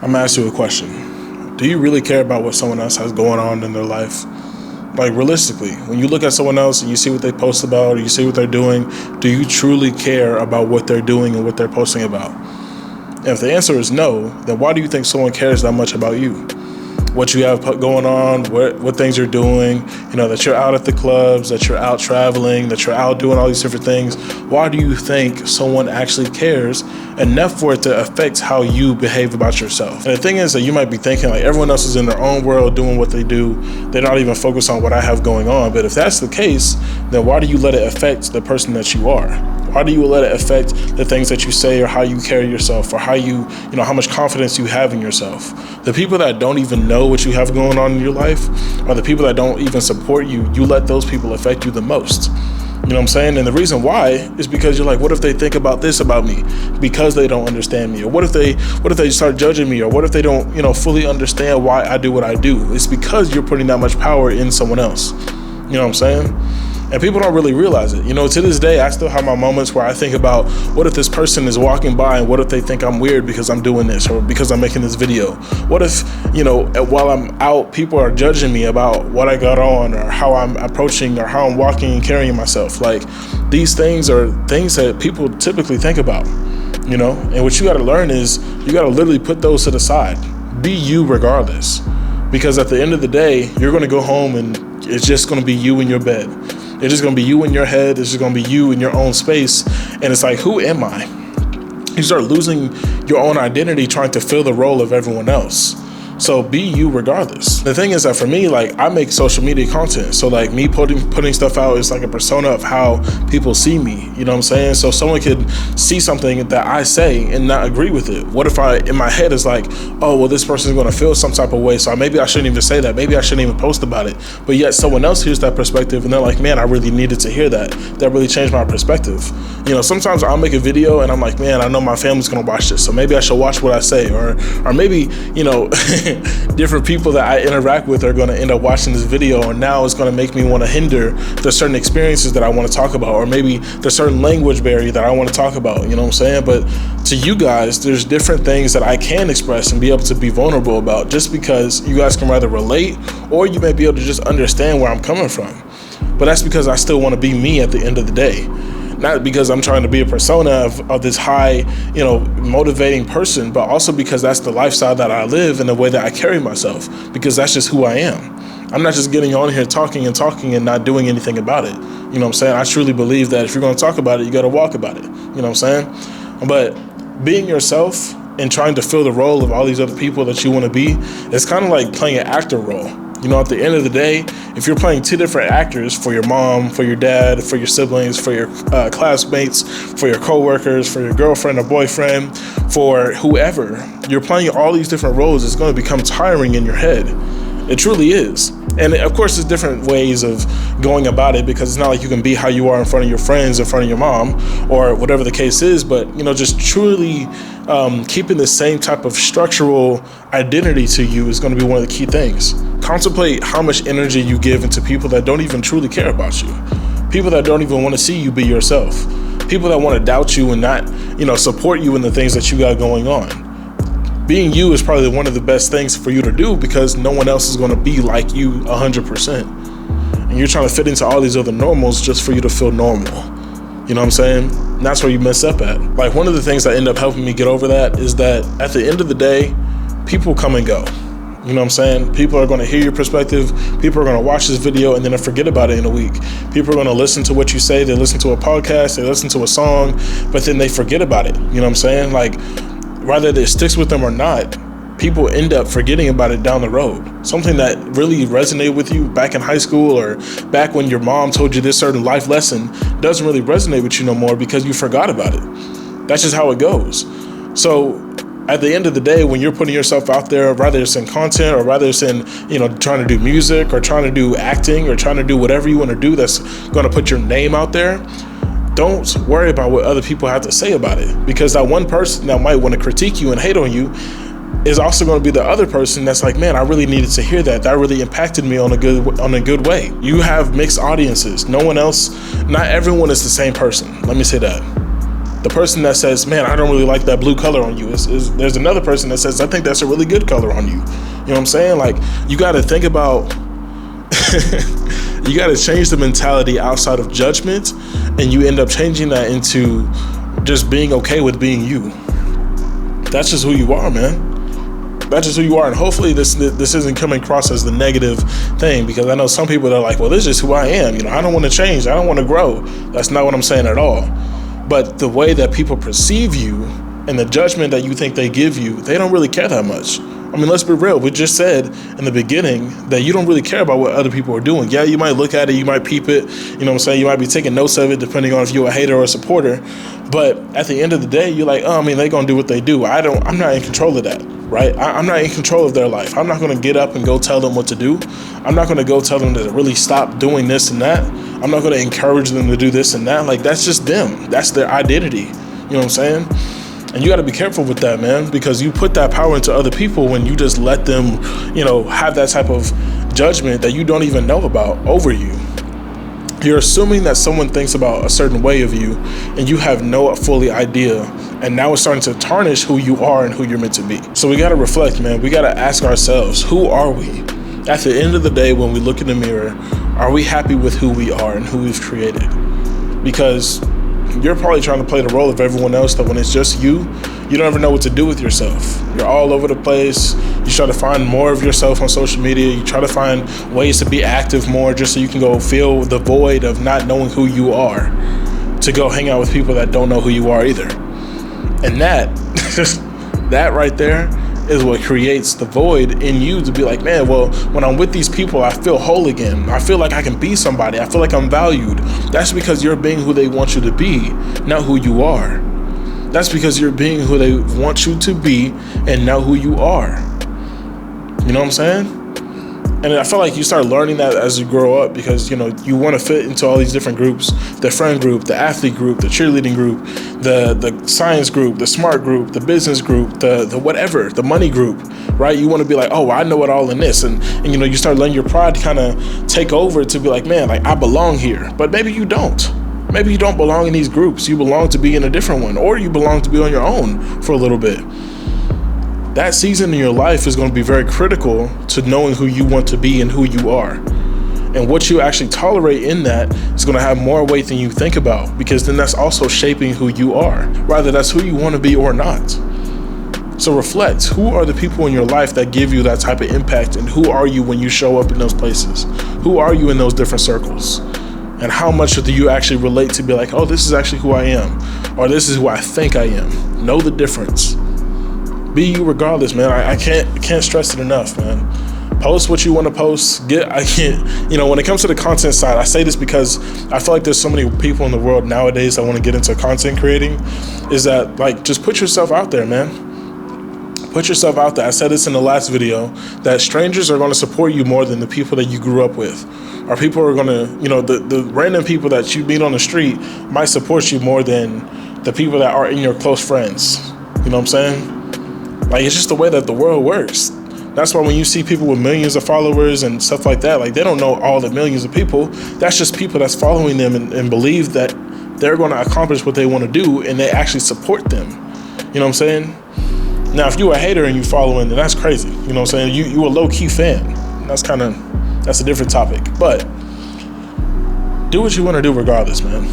I'm gonna ask you a question. Do you really care about what someone else has going on in their life? Like realistically, when you look at someone else and you see what they post about or you see what they're doing, do you truly care about what they're doing and what they're posting about? And if the answer is no, then why do you think someone cares that much about you? What you have going on, what things you're doing, that you're out at the clubs, that you're out traveling, that you're out doing all these different things. Why do you think someone actually cares enough for it to affect how you behave about yourself? And the thing is that you might be thinking like everyone else is in their own world doing what they do. They're not even focused on what I have going on. But if that's the case, then why do you let it affect the person that you are? Why do you let it affect the things that you say or how you carry yourself or how much confidence you have in yourself? The people that don't even know what you have going on in your life or the people that don't even support you, you let those people affect you the most. You know what I'm saying? And the reason why is because you're like, what if they think about this about me? Because they don't understand me? Or what if they start judging me? Or what if they don't, fully understand why I do what I do? It's because you're putting that much power in someone else. You know what I'm saying? And people don't really realize it. To this day, I still have my moments where I think about what if this person is walking by and what if they think I'm weird because I'm doing this or because I'm making this video? What if, while I'm out, people are judging me about what I got on or how I'm approaching or how I'm walking and carrying myself? Like, these things are things that people typically think about, And what you got to learn is you got to literally put those to the side. Be you regardless. Because at the end of the day, you're going to go home and it's just going to be you in your bed. It's just going to be you in your head. It's just going to be you in your own space. And it's like, who am I? You start losing your own identity trying to fill the role of everyone else. So be you regardless. The thing is that for me, I make social media content. So me putting stuff out is like a persona of how people see me. You know what I'm saying? So someone could see something that I say and not agree with it. What if in my head is like, oh, well, this person's going to feel some type of way. So maybe I shouldn't even say that. Maybe I shouldn't even post about it. But yet someone else hears that perspective and they're like, man, I really needed to hear that. That really changed my perspective. Sometimes I'll make a video and I'm like, man, I know my family's going to watch this. So maybe I should watch what I say. Or maybe, different people that I interact with are going to end up watching this video, and now it's going to make me want to hinder the certain experiences that I want to talk about, or maybe the certain language barrier that I want to talk about, you know what I'm saying? But to you guys, there's different things that I can express and be able to be vulnerable about just because you guys can either relate or you may be able to just understand where I'm coming from. But that's because I still want to be me at the end of the day. Not because I'm trying to be a persona of this high, motivating person, but also because that's the lifestyle that I live and the way that I carry myself, because that's just who I am. I'm not just getting on here talking and not doing anything about it. You know what I'm saying? I truly believe that if you're going to talk about it, you got to walk about it. You know what I'm saying? But being yourself and trying to fill the role of all these other people that you want to be, it's kind of like playing an actor role. At the end of the day, if you're playing two different actors for your mom, for your dad, for your siblings, for your classmates, for your coworkers, for your girlfriend or boyfriend, for whoever, you're playing all these different roles. It's going to become tiring in your head. It truly is. And of course, there's different ways of going about it, because it's not like you can be how you are in front of your friends, in front of your mom, or whatever the case is. But, just truly keeping the same type of structural identity to you is going to be one of the key things. Contemplate how much energy you give into people that don't even truly care about you. People that don't even want to see you be yourself. People that want to doubt you and not, support you in the things that you got going on. Being you is probably one of the best things for you to do, because no one else is going to be like you 100%. And you're trying to fit into all these other normals just for you to feel normal. You know what I'm saying? And that's where you mess up at. One of the things that end up helping me get over that is that at the end of the day, people come and go. You know what I'm saying? People are going to hear your perspective. People are going to watch this video and then forget about it in a week. People are going to listen to what you say. They listen to a podcast. They listen to a song, but then they forget about it. You know what I'm saying? Whether it sticks with them or not, people end up forgetting about it down the road. Something that really resonated with you back in high school or back when your mom told you this certain life lesson doesn't really resonate with you no more because you forgot about it. That's just how it goes. So at the end of the day, when you're putting yourself out there, whether it's in content or whether it's in, trying to do music or trying to do acting or trying to do whatever you want to do that's going to put your name out there, don't worry about what other people have to say about it, because that one person that might want to critique you and hate on you is also going to be the other person that's like, man, I really needed to hear that. That really impacted me on a good way. You have mixed audiences. Not everyone is the same person. Let me say that. The person that says, man, I don't really like that blue color on you, there's another person that says, I think that's a really good color on you. You know what I'm saying? Like, you got to think about, you got to change the mentality outside of judgment, and you end up changing that into just being okay with being you. That's just who you are, man. That's just who you are. And hopefully this isn't coming across as the negative thing, because I know some people that are like, well, this is who I am. You know, I don't want to change. I don't want to grow. That's not what I'm saying at all. But the way that people perceive you and the judgment that you think they give you, they don't really care that much. I mean, let's be real. We just said in the beginning that you don't really care about what other people are doing. Yeah, you might look at it, you might peep it, you know what I'm saying? You might be taking notes of it depending on if you're a hater or a supporter. But at the end of the day, you're like, oh, I mean, they're going to do what they do. I'm not in control of that, right? I'm not in control of their life. I'm not going to get up and go tell them what to do. I'm not going to go tell them to really stop doing this and that. I'm not going to encourage them to do this and that. Like, that's just them. That's their identity. You know what I'm saying? And you got to be careful with that, man, because you put that power into other people when you just let them, you know, have that type of judgment that you don't even know about over you. You're assuming that someone thinks about a certain way of you and you have no fully idea. And now it's starting to tarnish who you are and who you're meant to be. So we got to reflect, man. We got to ask ourselves, who are we? At the end of the day, when we look in the mirror, are we happy with who we are and who we've created? Because you're probably trying to play the role of everyone else, that when it's just you don't ever know what to do with yourself. You're all over the place. You try to find more of yourself on social media. You try to find ways to be active more just so you can go fill the void of not knowing who you are, to go hang out with people that don't know who you are either. And that, that right there is what creates the void in you to be like, man, well, when I'm with these people, I feel whole again. I feel like I can be somebody. I feel like I'm valued. That's because you're being who they want you to be, not who you are. That's because you're being who they want you to be and not who you are. You know what I'm saying? And I feel like you start learning that as you grow up, because, you know, you want to fit into all these different groups: the friend group, the athlete group, the cheerleading group, the science group, the smart group, the business group, the whatever, the money group, right? You want to be like, oh, I know it all in this. And you know, you start letting your pride kind of take over to be like, man, like, I belong here. But maybe you don't. Maybe you don't belong in these groups. You belong to be in a different one, or you belong to be on your own for a little bit. That season in your life is going to be very critical to knowing who you want to be and who you are. And what you actually tolerate in that is going to have more weight than you think about, because then that's also shaping who you are. Rather, that's who you want to be or not. So reflect. Who are the people in your life that give you that type of impact? And who are you when you show up in those places? Who are you in those different circles? And how much do you actually relate to be like, oh, this is actually who I am, or this is who I think I am? Know the difference. Be you regardless, man. I can't stress it enough, man. Post what you want to post. When it comes to the content side, I say this because I feel like there's so many people in the world nowadays that want to get into content creating, is that, like, just put yourself out there, man. Put yourself out there. I said this in the last video, that strangers are going to support you more than the people that you grew up with. Or people are going to, the random people that you meet on the street might support you more than the people that are in your close friends. You know what I'm saying? Like, it's just the way that the world works. That's why when you see people with millions of followers and stuff like that, like, they don't know all the millions of people. That's just people that's following them and believe that they're going to accomplish what they want to do, and they actually support them. You know what I'm saying? Now, if you're a hater and you following, then that's crazy. You know what I'm saying? You a low-key fan. That's a different topic. But do what you want to do regardless, man.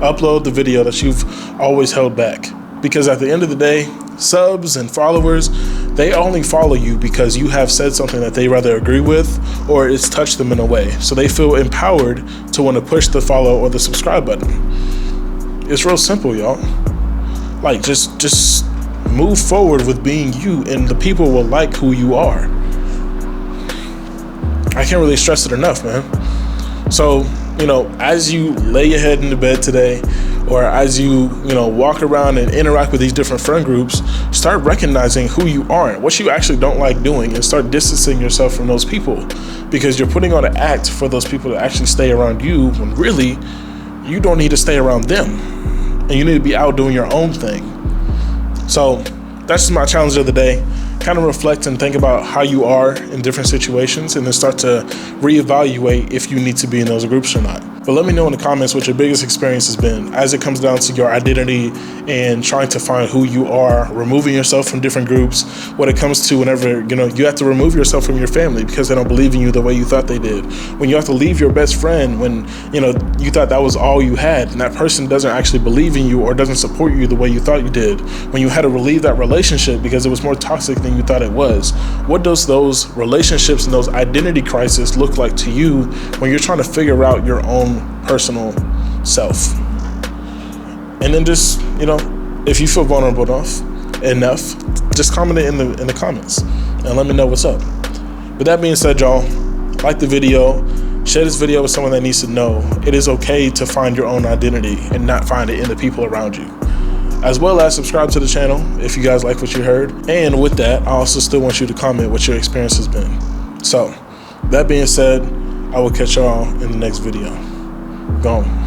Upload the video that you've always held back. Because at the end of the day, subs and followers, they only follow you because you have said something that they rather agree with, or it's touched them in a way. So they feel empowered to want to push the follow or the subscribe button. It's real simple, y'all. Like, just move forward with being you, and the people will like who you are. I can't really stress it enough, man. So, as you lay your head in the bed today, or as you walk around and interact with these different friend groups, start recognizing who you are and what you actually don't like doing, and start distancing yourself from those people, because you're putting on an act for those people to actually stay around you, when really you don't need to stay around them, and you need to be out doing your own thing. So that's just my challenge of the day. Kind of reflect and think about how you are in different situations, and then start to reevaluate if you need to be in those groups or not. But let me know in the comments what your biggest experience has been as it comes down to your identity and trying to find who you are, removing yourself from different groups. When it comes to whenever, you have to remove yourself from your family because they don't believe in you the way you thought they did. When you have to leave your best friend when, you thought that was all you had, and that person doesn't actually believe in you or doesn't support you the way you thought you did. When you had to leave that relationship because it was more toxic than you thought it was. What does those relationships and those identity crises look like to you when you're trying to figure out your own personal self? And then just, if you feel vulnerable enough, just comment it in the comments and let me know what's up. With that being said, y'all, like the video, share this video with someone that needs to know it is okay to find your own identity and not find it in the people around you. As well as subscribe to the channel if you guys like what you heard. And with that, I also still want you to comment what your experience has been. So, that being said, I will catch y'all in the next video. Gone.